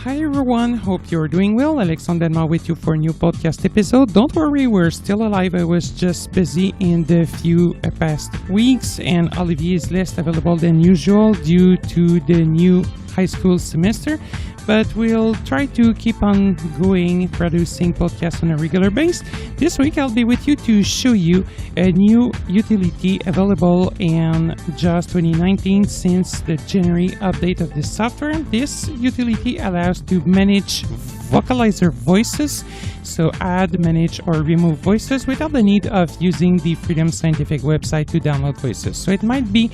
Hi everyone, hope you're doing well. Alexandre Denmark with you for a new podcast episode. Don't worry, we're still alive. I was just busy in the few past weeks, and Olivier is less available than usual due to the new high school semester. But we'll try to keep on going, producing podcasts on a regular basis. This week, I'll be with you to show you a new utility available in JAWS 2019 since the January update of this software. This utility allows to manage Vocalizer voices, so add, manage, or remove voices without the need of using the Freedom Scientific website to download voices. So it might be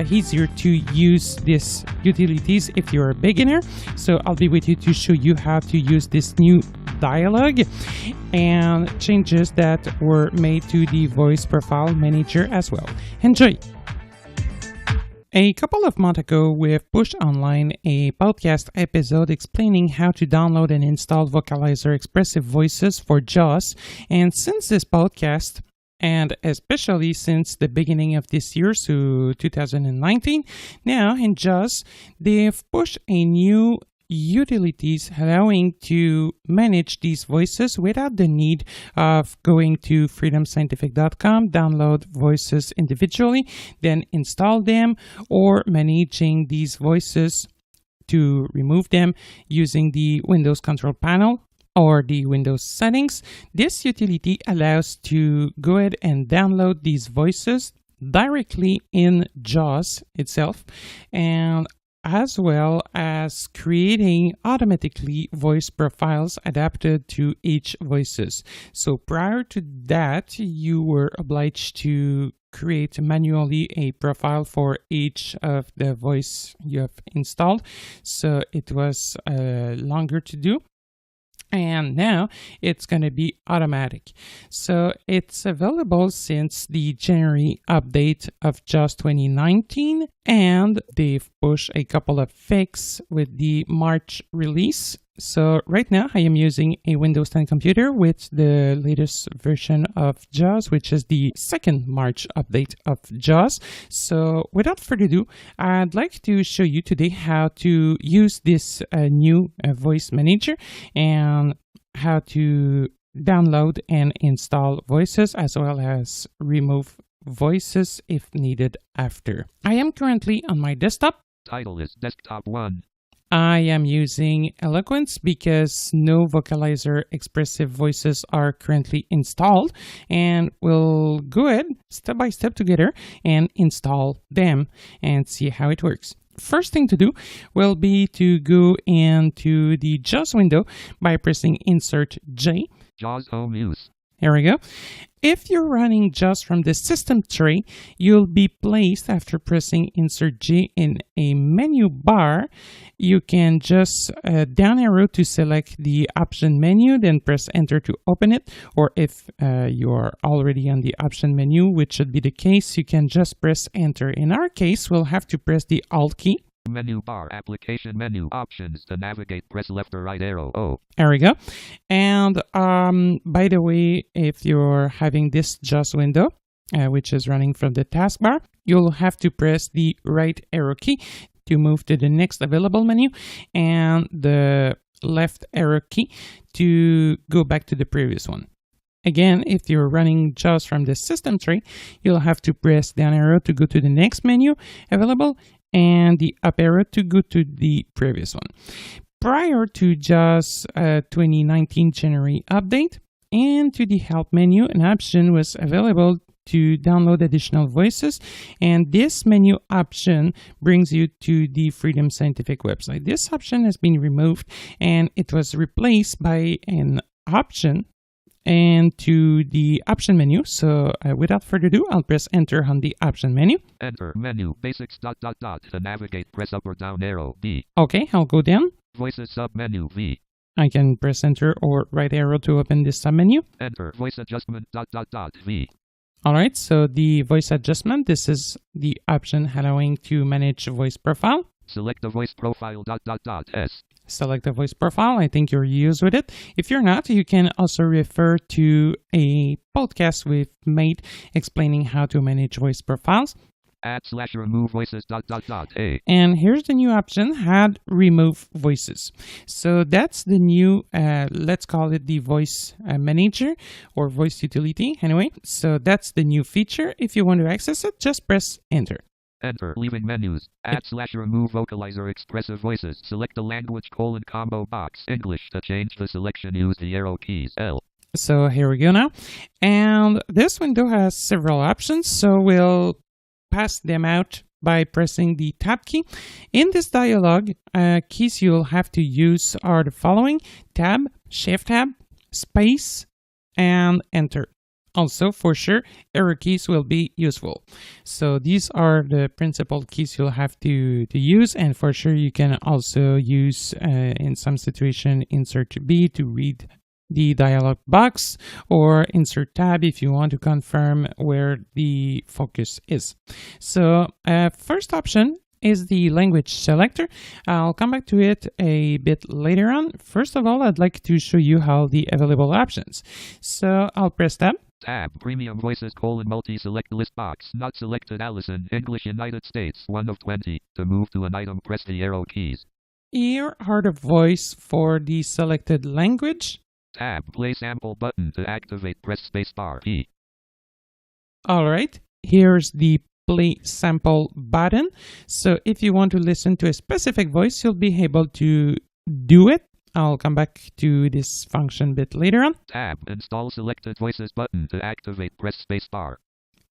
easier to use these utilities if you're a beginner. So I'll be with you to show you how to use this new dialogue and changes that were made to the voice profile manager as well. Enjoy! A couple of months ago, we've pushed online a podcast episode explaining how to download and install Vocalizer expressive voices for JAWS. And since this podcast, and especially since the beginning of this year, so 2019, now in JAWS, they've pushed a new utilities allowing to manage these voices without the need of going to freedomscientific.com, download voices individually, then install them, or managing these voices to remove them using the Windows control panel or the Windows settings. This utility allows to go ahead and download these voices directly in JAWS itself, and as well as creating automatically voice profiles adapted to each voices. So prior to that, you were obliged to create manually a profile for each of the voice you have installed. So it was longer to do. And now it's going to be automatic. So it's available since the January update of JAWS 2019, and they've pushed a couple of fixes with the March release. So right now I am using a Windows 10 computer with the latest version of JAWS, which is the second March update of JAWS. So without further ado, I'd like to show you today how to use this new voice manager and how to download and install voices as well as remove voices if needed after. I am currently on my desktop. Title is Desktop 1. I am using Eloquence because no Vocalizer expressive voices are currently installed, and we'll go ahead step by step together and install them and see how it works. First thing to do will be to go into the JAWS window by pressing Insert J. JAWS Home Use. Here we go. If you're running JAWS from the system tray, you'll be placed after pressing Insert J in a menu bar. You can just down arrow to select the option menu, then press Enter to open it. Or if you are already on the option menu, which should be the case, you can just press Enter. In our case, we'll have to press the Alt key. Menu bar, application menu, options to navigate, press left or right arrow. Oh. There we go. And by the way, if you're having this JAWS window, which is running from the taskbar, you'll have to press the right arrow key to move to the next available menu and the left arrow key to go back to the previous one. Again, if you're running JAWS from the system tray, you'll have to press down arrow to go to the next menu available and the up arrow to go to the previous one. Prior to JAWS 2019 January update and to the help menu, an option was available to download additional voices, and this menu option brings you to the Freedom Scientific website. This option has been removed and it was replaced by an option and to the option menu. So without further ado, I'll press Enter on the option menu. Enter menu basics ... To navigate, press up or down arrow B. Okay, I'll go down. Voices sub menu V. I can press Enter or right arrow to open this sub menu. Enter voice adjustment ... V. All right, so the voice adjustment, this is the option allowing to manage voice profile. Select the voice profile ... S. Select the voice profile. I think you're used with it. If you're not, you can also refer to a podcast we've made explaining how to manage voice profiles. /remove voices ... A. And here's the new option, add remove voices. So that's the new, let's call it the voice manager or voice utility anyway. So that's the new feature. If you want to access it, just press enter. Enter. Leaving menus. /remove vocalizer expressive voices. Select the language : combo box. English. To change the selection, use the arrow keys. L. So here we go now. And this window has several options. So we'll pass them out by pressing the tab key. In this dialog, keys you'll have to use are the following: tab, shift tab, space, and enter. Also, for sure, arrow keys will be useful. So these are the principal keys you'll have to use, and for sure you can also use, in some situation, insert B to read the dialog box, or insert tab if you want to confirm where the focus is. So first option is the language selector. I'll come back to it a bit later on. First of all, I'd like to show you how the available options. So I'll press tab. Tab. Premium voices : multi-select list box. Not selected. Allison. English United States. 1 of 20. To move to an item, press the arrow keys. Here are the voice for the selected language. Tab. Play sample button. To activate, press spacebar. P. All right. Here's the play sample button. So if you want to listen to a specific voice, you'll be able to do it. I'll come back to this function a bit later on. Tab. Install selected voices button. To activate, press spacebar.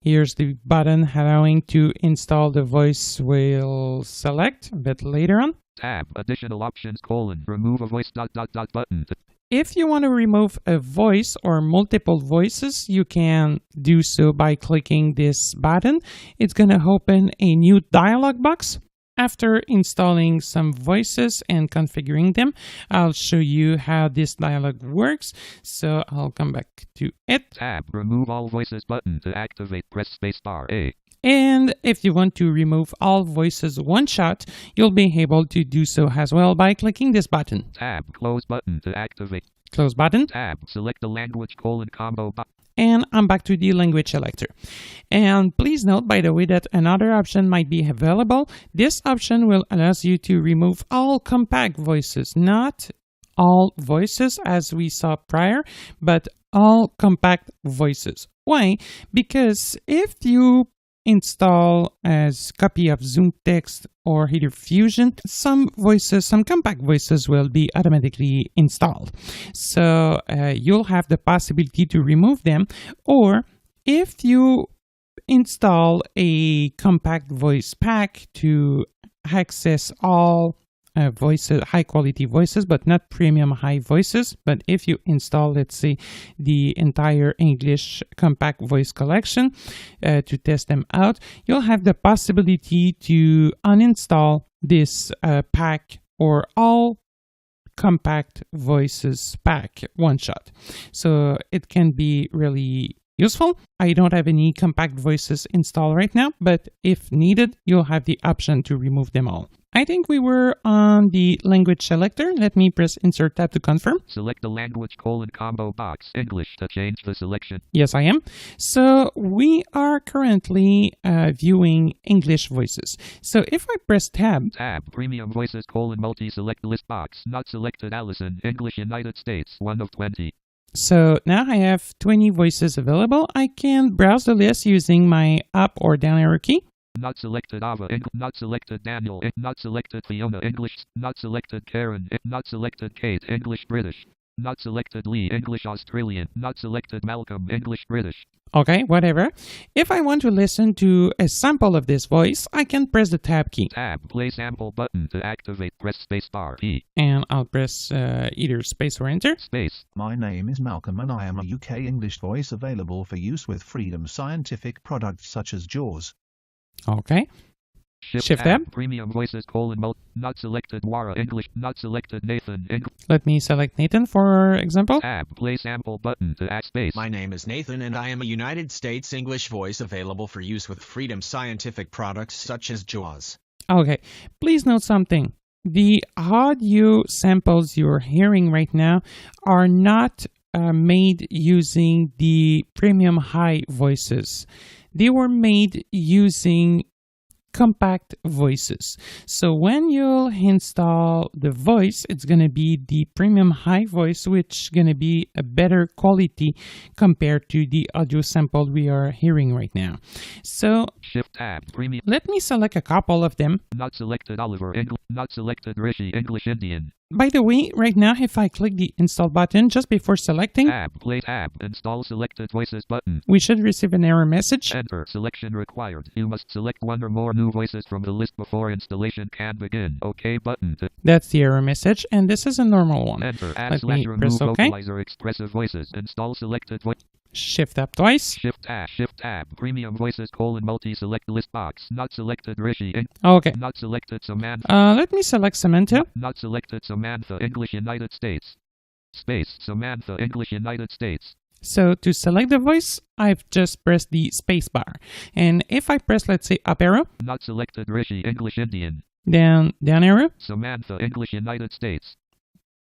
Here's the button allowing to install the voice we'll select a bit later on. Tab. Additional options : remove a voice ... button. If you want to remove a voice or multiple voices, you can do so by clicking this button. It's going to open a new dialog box. After installing some voices and configuring them, I'll show you how this dialog works. So I'll come back to it. Tab. Remove all voices button. To activate, press spacebar. A. And if you want to remove all voices one shot, you'll be able to do so as well by clicking this button. Tab. Close button. To activate. Close button. Tab. Select the language : combo box. And I'm back to the language selector. And please note, by the way, that another option might be available. This option will allow you to remove all compact voices, not all voices as we saw prior, but all compact voices. Why? Because if you install as copy of Zoom Text or Header Fusion, some compact voices will be automatically installed. So you'll have the possibility to remove them, or if you install a compact voice pack to access all voices, high quality voices, but not premium high voices. But if you install, let's say, the entire English compact voice collection to test them out, you'll have the possibility to uninstall this pack or all compact voices pack one shot. So it can be really useful. I don't have any compact voices installed right now, but if needed, you'll have the option to remove them all. I think we were on the language selector. Let me press insert tab to confirm. Select the language : combo box. English. To change the selection. Yes, I am. So we are currently viewing English voices. So if I press tab. Tab. Premium voices : multi-select list box. Not selected. Allison. English United States. 1 of 20. So now I have 20 voices available. I can browse the list using my up or down arrow key. Not selected. Ava. Not selected. Daniel. Not selected. Fiona. English. Not selected. Karen. Not selected. Kate. English British. Not selected. Lee. English Australian. Not selected. Malcolm. English British. Okay, whatever. If I want to listen to a sample of this voice, I can press the tab key. Tab. Play sample button. To activate, press spacebar. P. And I'll press either space or enter. Space. My name is Malcolm and I am a UK English voice available for use with Freedom Scientific products such as JAWS. Okay. Shift tab. Premium voices : not selected. Wara. English. Not selected. Nathan. Let me select Nathan for example. Tab. Play sample button. To add space. My name is Nathan and I am a United States English voice available for use with Freedom Scientific products such as JAWS. Okay. Please note something. The audio samples you're hearing right now are not made using the premium high voices. They were made using compact voices. So when you'll install the voice, it's going to be the premium high voice, which is going to be a better quality compared to the audio sample we are hearing right now. So Shift tab. Premium. let me select a couple of them. Not selected Oliver. Not selected Rishi. English Indian. By the way, right now, if I click the install button just before selecting, Tab. Play tab. Install selected voices button. we should receive an error message. Enter. Selection required. You must select one or more new voices from the list before installation can begin. OK button. That's the error message, and this is a normal one. Enter. Add Let slash me remove press OK. Vocalizer expressive voices. Install selected voice. Shift up twice. Shift tab. Shift tab. Premium voices multi select list box. Not selected Rishi. Okay. Not selected Samantha. Let me select Samantha. Not selected Samantha. English United States. Space. Samantha. English United States. So to select the voice, I've just pressed the space bar. And if I press, let's say, up arrow, Not selected Rishi. English Indian. then down arrow, Samantha. English United States.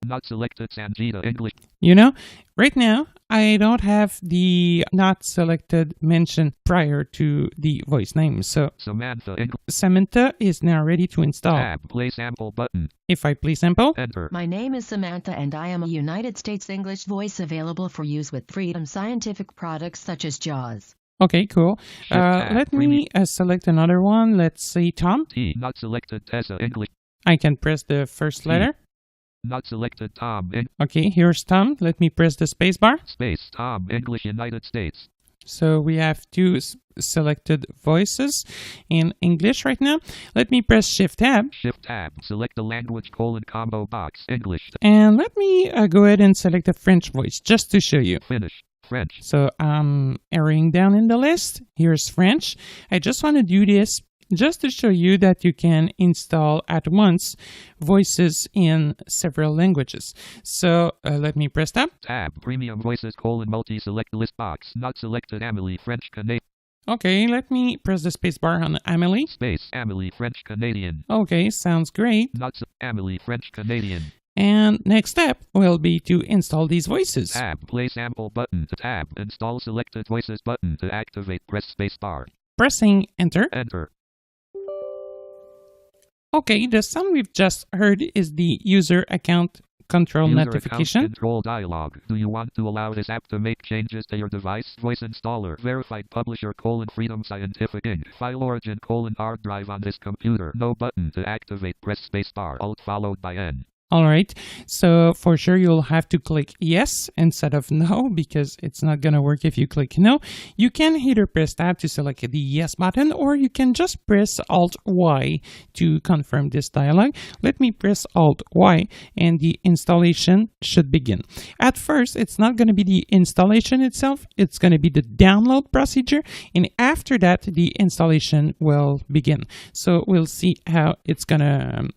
Not selected Sanjita. English. you know, right now, I don't have the not selected mentioned prior to the voice name. So Samantha. English. Samantha is now ready to install. Tab. Play sample button. If I play sample, Enter. My name is Samantha and I am a United States English voice available for use with Freedom Scientific products such as JAWS. okay, cool. tab. Let me select another one. Let's say Tom. T. Not selected Tessa. English. I can press the first letter. Not selected Tom. Okay, here's Tom. Let me press the space bar. Space. Tom. English United States. So we have two selected voices in English right now. Let me press Shift Tab. Shift tab. Select the language combo box. English. And let me go ahead and select the French voice just to show you. Finish. French. So I'm arrowing down in the list. Here's French. I just want to do this just to show you that you can install at once voices in several languages. So let me press tab. Tab. Premium voices multi select list box. Not selected Amelie. French Canadian. Okay, let me press the space bar on Amelie. Space. Amelie. French Canadian. Okay, sounds great. Not Amelie. French Canadian. And next step will be to install these voices. Tab. Play sample button. Tab. Install selected voices button. To activate, press space bar. Pressing enter. Enter. Okay, the sound we've just heard is the user account control User notification. account control dialog. Do you want to allow this app to make changes to your device? Voice installer. Verified publisher Freedom Scientific Inc. File origin hard drive on this computer. No button. To activate, press spacebar. Alt followed by N. All right, so for sure you'll have to click yes instead of no because it's not going to work if you click no. You can either press tab to select the yes button or you can just press Alt Y to confirm this dialog. Let me press Alt Y and the installation should begin. At first, it's not going to be the installation itself, it's going to be the download procedure, and after that, the installation will begin. So we'll see how it's going to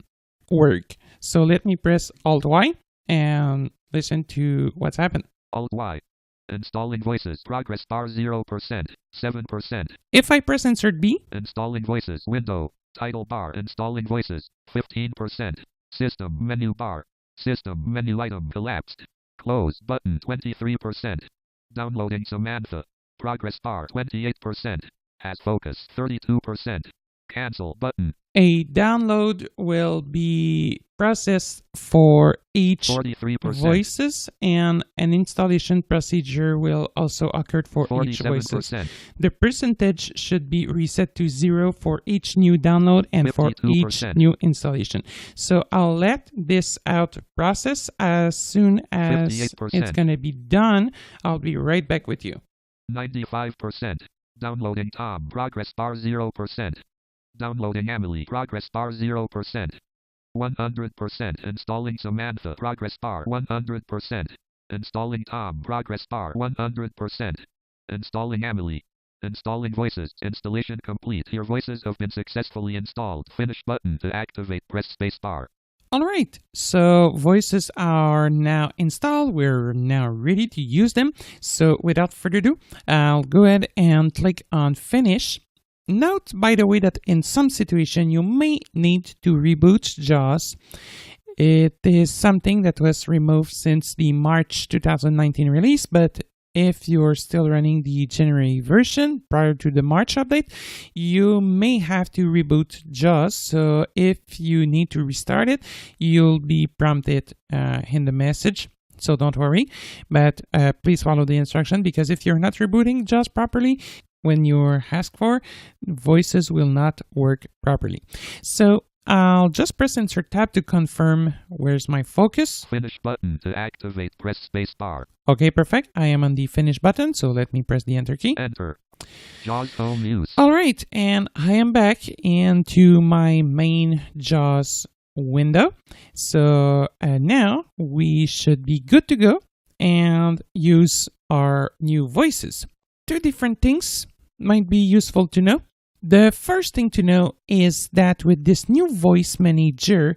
work. So let me press Alt Y and listen to what's happened. Alt Y. Installing voices. Progress bar 0%. 7%. If I press Insert B, Installing voices. Window. Title bar. Installing voices. 15%. System menu bar. System menu item collapsed. Close button 23%. Downloading Samantha. Progress bar 28%. Has focus 32%. Cancel button. a download will be processed for each 43%. voices and an installation procedure will also occur for each voices. 47%. The percentage should be reset to 0 for each new download and for each 52%. new installation. So I'll let this out process. As soon as 58%. it's going to be done, I'll be right back with you. 95%. Downloading Tom. Progress bar 0%. Downloading Emily. Progress bar 0%. 100%. Installing Samantha. Progress bar 100%. Installing Tom. Progress bar 100%. Installing Emily. Installing voices. Installation complete. Your voices have been successfully installed. Finish button to activate. Press space bar. All right, so voices are now installed. We're now ready to use them. So without further ado, I'll go ahead and click on Finish. Note, by the way, that in some situation you may need to reboot JAWS. It is something that was removed since the March 2019 release, but if you're still running the January version prior to the March update, you may have to reboot JAWS. So if you need to restart it, you'll be prompted in the message. So don't worry, but please follow the instruction, because if you're not rebooting JAWS properly, when you're asked for, voices will not work properly. So I'll just press Insert Tab to confirm where's my focus. Finish button to activate, press space bar. Okay, perfect. I am on the Finish button, so let me press the Enter key. Enter. JAWS home use. All right, and I am back into my main JAWS window. So now we should be good to go and use our new voices. Two different things might be useful to know. The first thing to know is that with this new voice manager,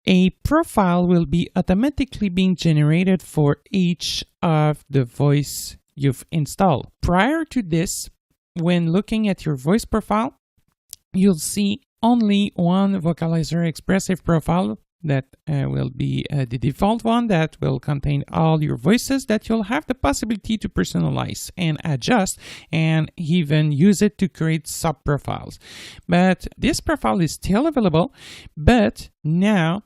a profile will be automatically being generated for each of the voice you've installed. Prior to this, when looking at your voice profile, you'll see only one Vocalizer Expressive profile that will be the default one that will contain all your voices that you'll have the possibility to personalize and adjust and even use it to create sub-profiles. But this profile is still available, but now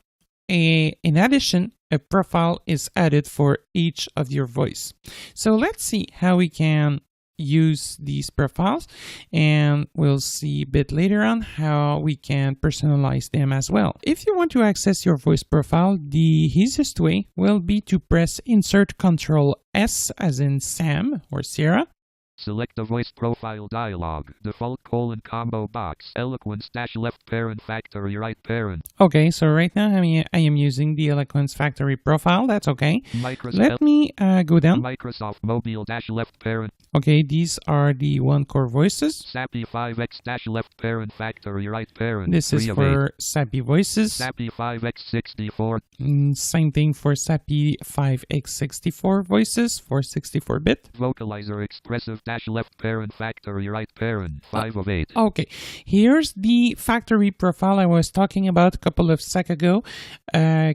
in addition, a profile is added for each of your voice. So let's see how we can use these profiles, and we'll see a bit later on how we can personalize them as well. If you want to access your voice profile, the easiest way will be to press Insert Ctrl S as in Sam or Sierra. Select the voice profile dialog. Default : combo box. Eloquence - left parent factory right parent. Okay, so right now I am using the Eloquence factory profile. That's okay. Let me go down. Microsoft Mobile - left parent. Okay, these are the one core voices. SAPI 5X - left parent factory right parent. This is for SAPI voices. SAPI 5X64. Same thing for SAPI 5X64 voices for 64-bit. Vocalizer Expressive - left parent factory right parent. 5 of 8. Okay, here's the factory profile I was talking about a couple of seconds ago.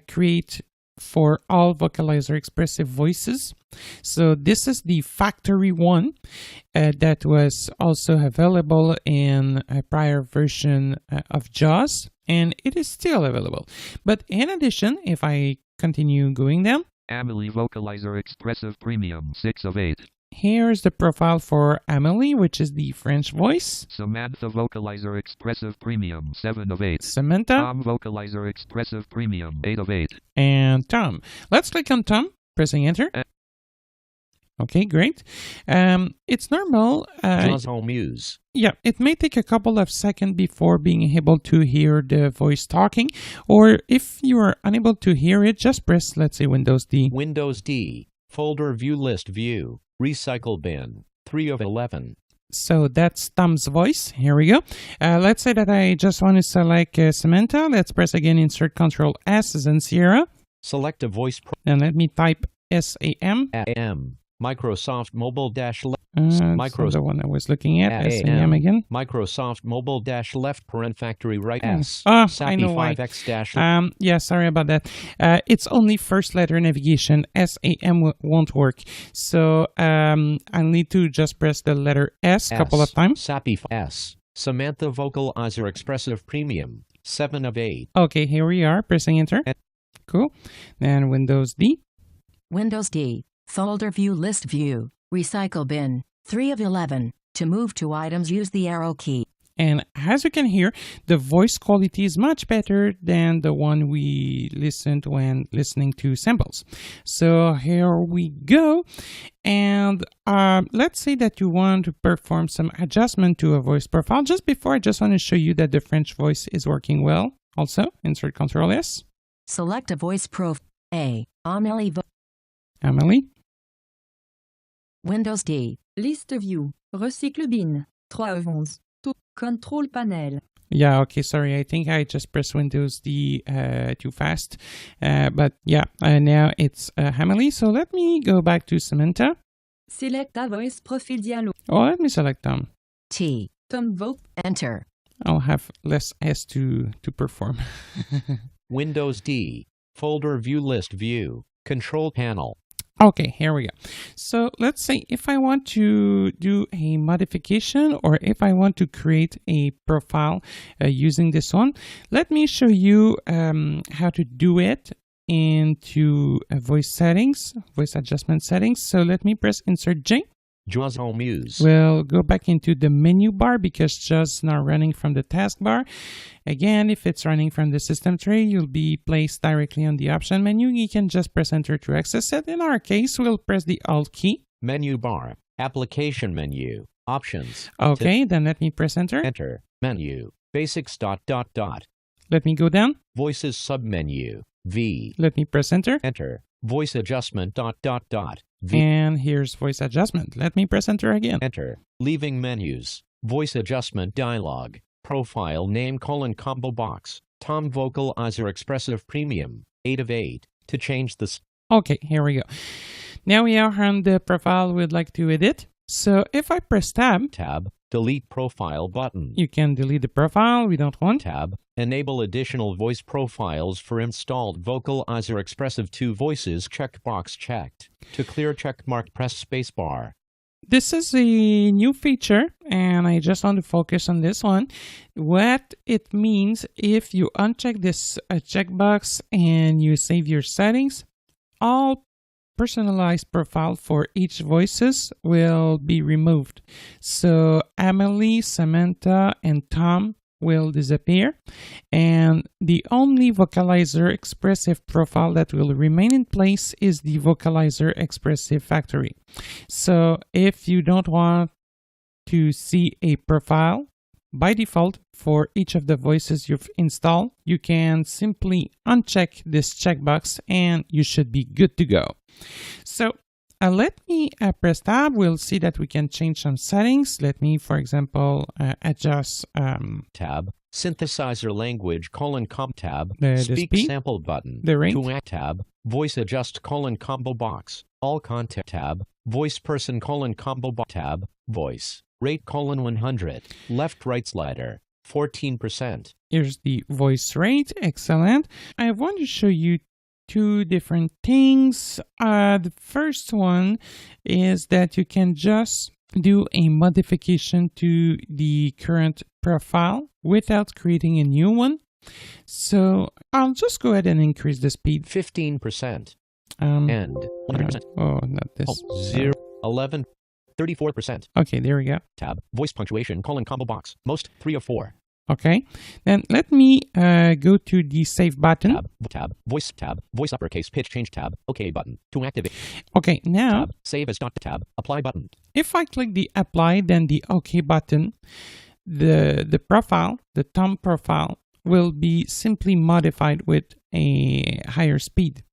Create for all Vocalizer Expressive voices. So this is the factory one that was also available in a prior version of JAWS, and it is still available. But in addition, if I continue going down, Amelie Vocalizer Expressive Premium 6 of 8. Here's the profile for Amelie, which is the French voice. Samantha Vocalizer Expressive Premium 7 of 8. Samantha. Tom Vocalizer Expressive Premium 8 of 8. And Tom. Let's click on Tom, pressing enter. Okay, great. It's normal. JAWS home use. Yeah, it may take a couple of seconds before being able to hear the voice talking, or if you are unable to hear it, just press, let's say, Windows D. Windows D. Folder view list view. Recycle bin. 3 of 11. So that's Tom's voice. Here we go. Let's say that I just want to select Samantha. Let's press again Insert Ctrl S as in Sierra. Select a voice. And let me type SAM. AM. Microsoft Mobile left. Microsoft, the one I was looking at. SAM again. Microsoft Mobile left parent factory right S. I know why. Yeah, sorry about that. It's only first letter navigation. SAM won't work. So I'll need to just press the letter S a couple of times. SAPI S. Samantha Vocalizer Expressive Premium 7 of 8. Okay, here we are. Pressing enter. Cool. Then Windows D. Windows D. Folder view list view. Recycle bin. 3 of 11. To move to items, use the arrow key. And as you can hear, the voice quality is much better than the one we listened when listening to samples. So here we go. And let's say that you want to perform some adjustment to a voice profile. Just before, I just want to show you that the French voice is working well. Also, insert Ctrl S. Select a voice profile. Amelie. Amelie. Windows D. Liste view. Recycle bin. 3 of 11. Control panel. Yeah, okay, sorry. I think I just pressed Windows D too fast. But yeah, now it's Amelie. So let me go back to Samantha. Select a voice profile dialog. Oh, let me select Tom. T. Tom Voc. Enter. I'll have less S to perform. Windows D. Folder view list view. Control panel. Okay, here we go. So let's say if I want to do a modification or if I want to create a profile using this one, let me show you how to do it into voice settings, voice adjustment settings. So let me press Insert J. JAWS Home Use. We'll go back into the menu bar because JAWS is now running from the taskbar. Again, if it's running from the system tray, you'll be placed directly on the option menu. You can just press Enter to access it. In our case, we'll press the Alt key. Menu bar. Application menu. Options. Okay, then let me press Enter. Enter. Menu. Basics ... Let me go down. Voices submenu. V. Let me press Enter. Enter. Voice adjustment ... V. And here's voice adjustment. Let me press Enter again. Enter. Leaving menus. Voice adjustment dialog. Profile name : combo box. Tom Vocalizer Expressive Premium. 8 of 8. To change this. Okay, here we go. Now we are on the profile we'd like to edit. So if I press Tab, Delete profile button. you can delete the profile we don't want. Tab. Enable additional voice profiles for installed Vocalizer Expressive 2 voices checkbox checked. To clear checkmark, press spacebar. This is a new feature and I just want to focus on this one. What it means if you uncheck this checkbox and you save your settings, all personalized profile for each voices will be removed. So Amelie, Samantha, and Tom will disappear, and the only Vocalizer Expressive profile that will remain in place is the Vocalizer Expressive Factory. So if you don't want to see a profile by default for each of the voices you've installed, you can simply uncheck this checkbox and you should be good to go. So let me press Tab. We'll see that we can change some settings. Let me, for example, adjust Tab. Synthesizer language : tab. The Speak speed, sample button. the rate. To act tab. Voice adjust : combo box. All content tab. Voice person : combo box tab. Voice rate : 100. Left right slider 14%. Here's the voice rate. Excellent. I want to show you two different things. The first one is that you can just do a modification to the current profile without creating a new one. So I'll just go ahead and increase the speed. 15%. And 100%. Oh, not this. 0, 11, 34%. Okay, there we go. Tab. Voice punctuation : combo box. Most 3 of 4. Okay, then let me go to the save button. Tab. Voice tab. Voice uppercase pitch change tab. OK button. To activate. Okay, now Tab. Save as tab. Apply button. if I click the apply, then the OK button, the profile, the Tom profile, will be simply modified with a higher speed.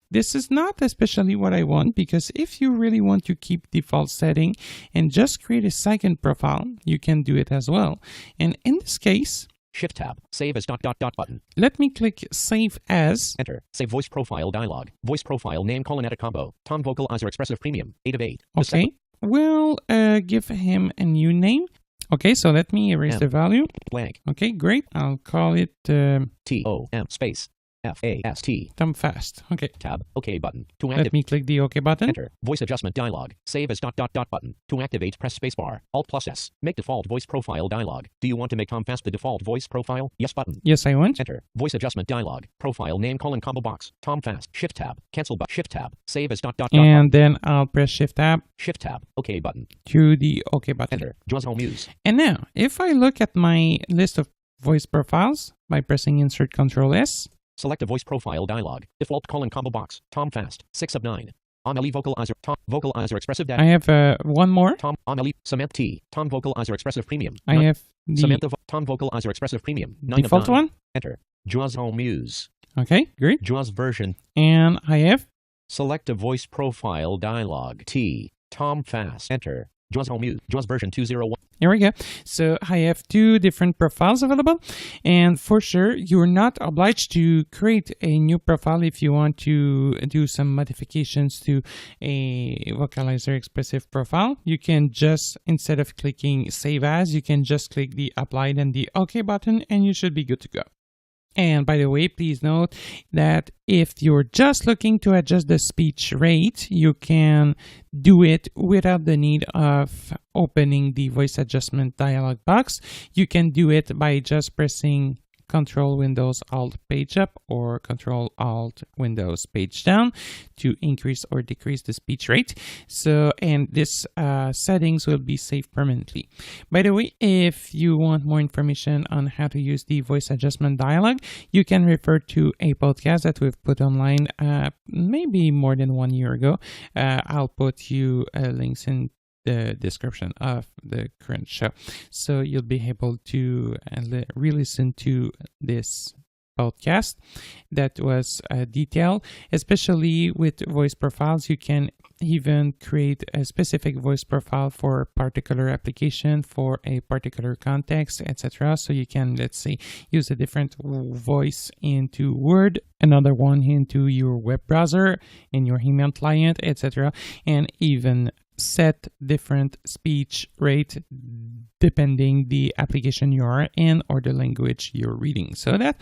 This is not especially what I want, because if you really want to keep default setting and just create a second profile, you can do it as well. And in this case, Shift tab. Save as button. let me click Save As. Enter. Save voice profile dialog. Voice profile name : edit combo. Tom Vocalizer Expressive Premium. 8 of 8. Okay, we'll give him a new name. Okay, so let me erase the value. Blank. Okay, great. I'll call it TOM space FAST. Tom Fast. Okay. Tab. OK button. To Let activate. me click the OK button. Enter. Voice adjustment dialog. Save as button. To activate, press spacebar. Alt plus S. Make default voice profile dialog. Do you want to make Tom Fast the default voice profile? Yes button. Yes, I want. Enter. Voice adjustment dialog. Profile name : combo box. Tom Fast. Shift tab. Cancel button. Shift tab. Save as And then I'll press Shift Tab Shift tab. OK button. to the OK button. Enter. JAWS Home Use. And now, if I look at my list of voice profiles by pressing Insert Ctrl S, Select a voice profile dialog. Default : combo box. Tom Fast. 6 of 9. Amelie Vocalizer. Tom Vocalizer Expressive I have one more. Tom Amelie Samantha T. Tom Vocalizer Expressive Premium. I have the Samantha Tom Vocalizer Expressive Premium. 9 default of 9. one. Enter. JAWS Home Use. Okay, great. JAWS version. And I have Select a voice profile dialog. T. Tom Fast. Enter. JAWS Home Use. JAWS version 201. Here we go. So I have two different profiles available, and for sure you're not obliged to create a new profile if you want to do some modifications to a Vocalizer Expressive profile. You can just, instead of clicking Save As, you can just click the Apply and the OK button and you should be good to go. And by the way, please note that if you're just looking to adjust the speech rate, you can do it without the need of opening the voice adjustment dialog box. You can do it by just pressing Control Windows Alt page up or Control Alt Windows page down to increase or decrease the speech rate. So, and this settings will be saved permanently. By the way, if you want more information on how to use the voice adjustment dialog, you can refer to a podcast that we've put online maybe more than 1 year ago. I'll put you links in the description of the current show, so you'll be able to re-listen to this podcast that was detailed, especially with voice profiles. You can even create a specific voice profile for a particular application, for a particular context, etc. So you can, let's say, use a different voice into Word, another one into your web browser, in your email client, etc. And even set different speech rate depending the application you are in or the language you're reading. So that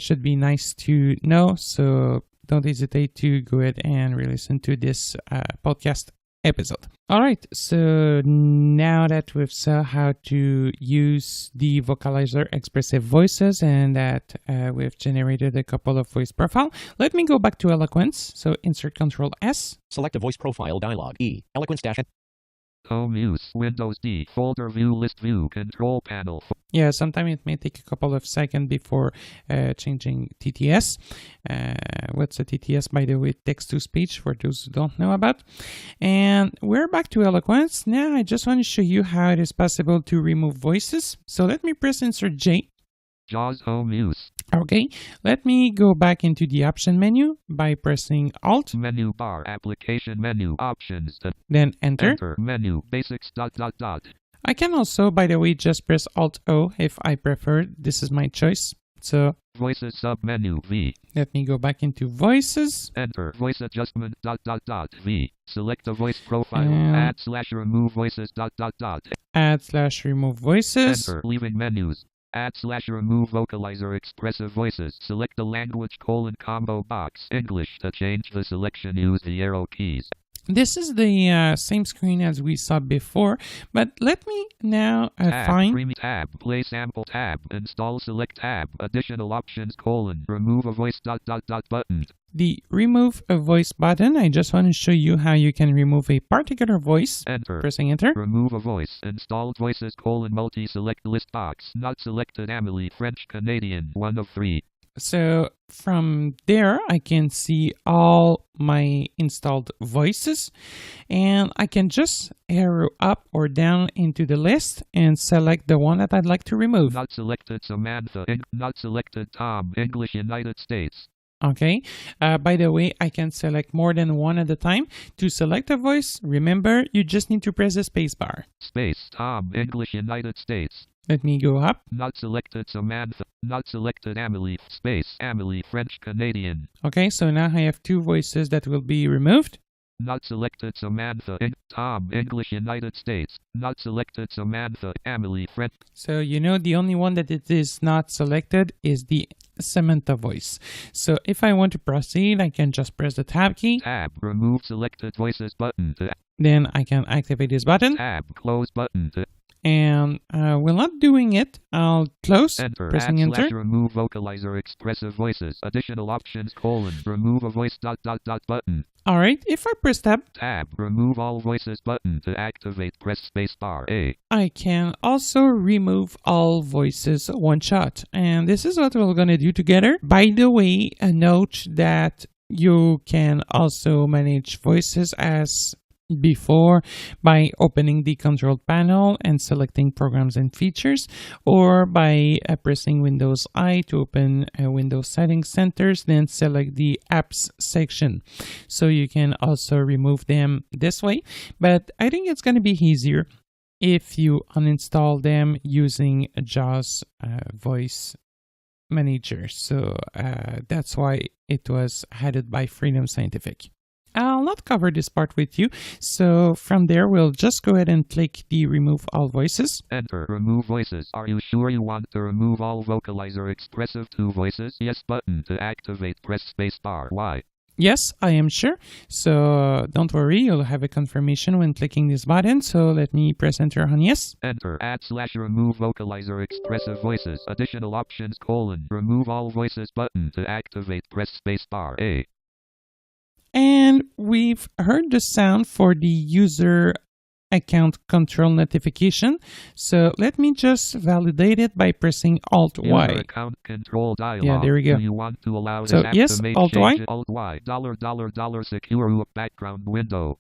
should be nice to know. So don't hesitate to go ahead and re-listen to this podcast episode. All right, so now that we've saw how to use the Vocalizer expressive voices and that we've generated a couple of voice profile, let me go back to Eloquence. So insert Control S. Select a voice profile dialog. E. Eloquence dash. Home use. Windows D. Folder view. List view. Control panel. Yeah, sometimes it may take a couple of seconds before changing TTS. What's a TTS, by the way? Text to speech, for those who don't know about. And we're back to Eloquence. Now I just want to show you how it is possible to remove voices. So let me press Insert J. JAWS home use. Okay, let me go back into the option menu by pressing Alt. Menu bar. Application menu. Options. Then Enter. Enter. Menu. Basics. ... I can also, by the way, just press Alt-O if I prefer. This is my choice. So Voices sub-menu. V. Let me go back into Voices. Enter. Voice adjustment ... V. Select a voice profile. Add/remove voices ... Add/remove voices. Enter. Leaving menus. Add/remove vocalizer expressive voices. Select the language : combo box. English. To change the selection, use the arrow keys. This is the same screen as we saw before, but let me now find tab, play sample tab, install select tab, additional options : remove a voice ... button. The remove a voice button. I just want to show you how you can remove a particular voice. Enter. Pressing Enter. Remove a voice. Installed voices : multi-select list box. Not selected. Amelie, French, Canadian, 1 of 3. So from there, I can see all my installed voices, and I can just arrow up or down into the list and select the one that I'd like to remove. Not selected Samantha. Not selected Tom, English, United States. Okay. By the way, I can select more than one at a time. To select a voice, remember, you just need to press the space bar. Space, Tom, English, United States. Let me go up. Not selected Samantha. Not selected Amelie. Space, Amelie, French, Canadian. Okay, so now I have two voices that will be removed. Not selected Samantha. Tom, English, United States. Not selected Samantha. Amelie, French. So you know the only one that it is not selected is the Samantha voice. So if I want to proceed, I can just press the Tab key. Tab, remove selected voices button. Then I can activate this button. Tab, close button. And while not doing it, I'll close. Enter. Pressing Enter. Remove vocalizer expressive voices. Additional options : remove a voice ... button. All right. If I press Tab, remove all voices button. To activate, press space bar A. I can also remove all voices one shot. And this is what we're going to do together. By the way, a note that you can also manage voices as before by opening the control panel and selecting programs and features, or by pressing Windows I to open Windows settings centers, then select the apps section. So you can also remove them this way, but I think it's going to be easier if you uninstall them using JAWS voice manager. So that's why it was added by Freedom Scientific. I'll not cover this part with you. So from there, we'll just go ahead and click the remove all voices. Enter. Remove voices. Are you sure you want to remove all Vocalizer expressive 2 voices? Yes button. To activate, press spacebar. Why? Yes, I am sure. So don't worry, you'll have a confirmation when clicking this button. So let me press enter on yes. Enter. /remove Vocalizer expressive voices. Additional options : remove all voices button. To activate, press spacebar. A. And we've heard the sound for the user account control notification. So let me just validate it by pressing Alt-Y. User account control dialog. Yeah, there we go. Do you want to allow this So app yes, to make Alt-Y. changes? Alt-Y. $$ secure root background window.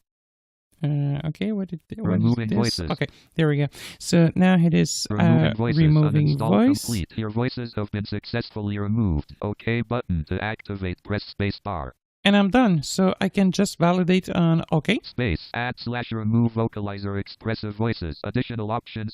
Okay, what is Removing this? voices. Okay, there we go. So now it is Removing voices. removing Uninstall voice. complete. Your voices have been successfully removed. OK button. To activate, press spacebar. And I'm done. So I can just validate on OK. Space. /remove Vocalizer expressive voices. Additional options :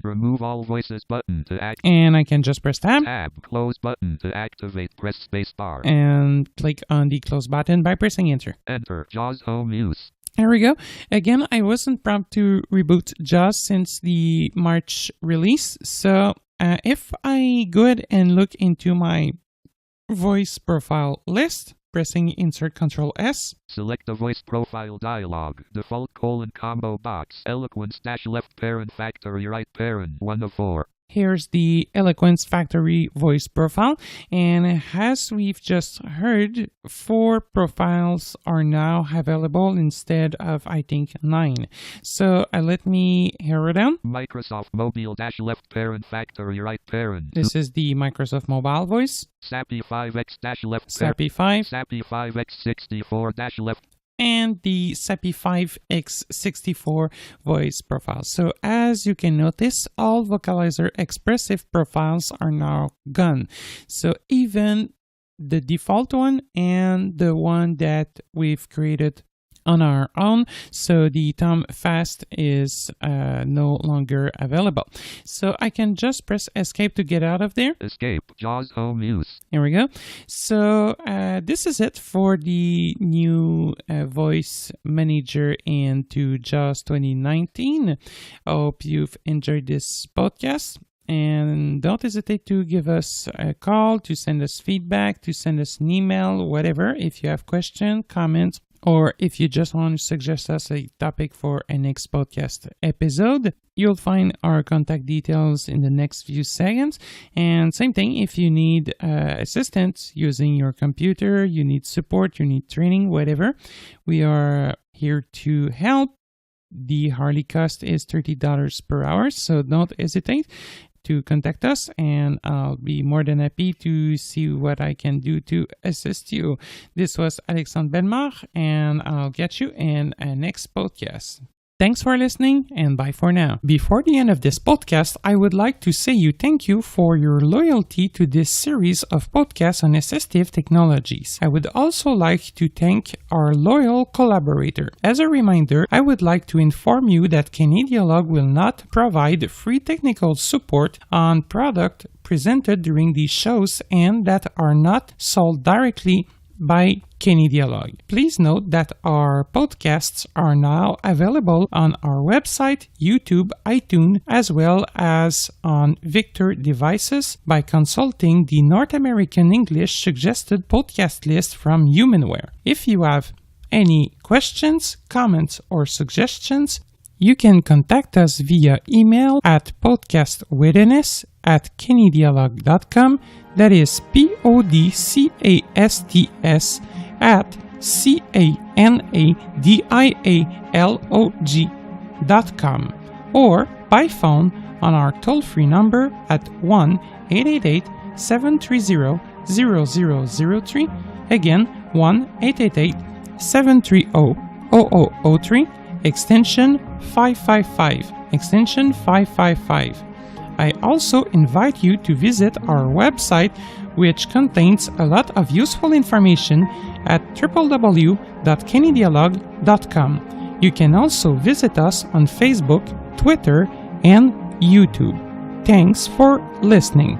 remove all voices button. To act. And I can just press tab. Tab. Close button. To activate, press spacebar. And click on the close button by pressing enter. Enter. JAWS home use. There we go. Again, I wasn't prompted to reboot JAWS since the March release. So if I go ahead and look into my voice profile list, pressing insert Ctrl S. Select the voice profile dialog. Default : combo box. Eloquence - left parent factory right parent 1 of 4. Here's the Eloquence Factory voice profile. And as we've just heard, 4 profiles are now available instead of, I think, 9. So let me hear it down. Microsoft Mobile - left parent factory right parent. This is the Microsoft Mobile voice. SAPI 5X - left SAPI 5. SAPI 5X 64 - left. And the SAPI 5X64 voice profile. So as you can notice, all Vocalizer expressive profiles are now gone. So even the default one and the one that we've created on our own. So the Tom Fast is no longer available. So I can just press escape to get out of there. Escape. JAWS home use. Here we go. So this is it for the new voice manager into JAWS 2019. I hope you've enjoyed this podcast. And don't hesitate to give us a call, to send us feedback, to send us an email, whatever. If you have questions, comments, or if you just want to suggest us a topic for a next podcast episode, you'll find our contact details in the next few seconds. And same thing, if you need assistance using your computer, you need support, you need training, whatever, we are here to help. The hourly cost is $30 per hour, so don't hesitate to contact us, and I'll be more than happy to see what I can do to assist you. This was Alexandre Bellemare, and I'll get you in a next podcast. Thanks for listening, and bye for now. Before the end of this podcast, I would like to say thank you for your loyalty to this series of podcasts on assistive technologies. I would also like to thank our loyal collaborator. As a reminder, I would like to inform you that Canadialog will not provide free technical support on product presented during these shows and that are not sold directly by Canadialog. Please note that our podcasts are now available on our website, YouTube, iTunes, as well as on Victor devices by consulting the North American English suggested podcast list from Humanware. If you have any questions, comments, or suggestions, you can contact us via email at podcastwitness@canadialog.com. That is PODCASTS at CANADIALOG.com, or by phone on our toll-free number at 1-888-730-0003. Again, 1-888-730-0003, extension 555, extension 555. I also invite you to visit our website, which contains a lot of useful information at www.canadialog.com. You can also visit us on Facebook, Twitter, and YouTube. Thanks for listening.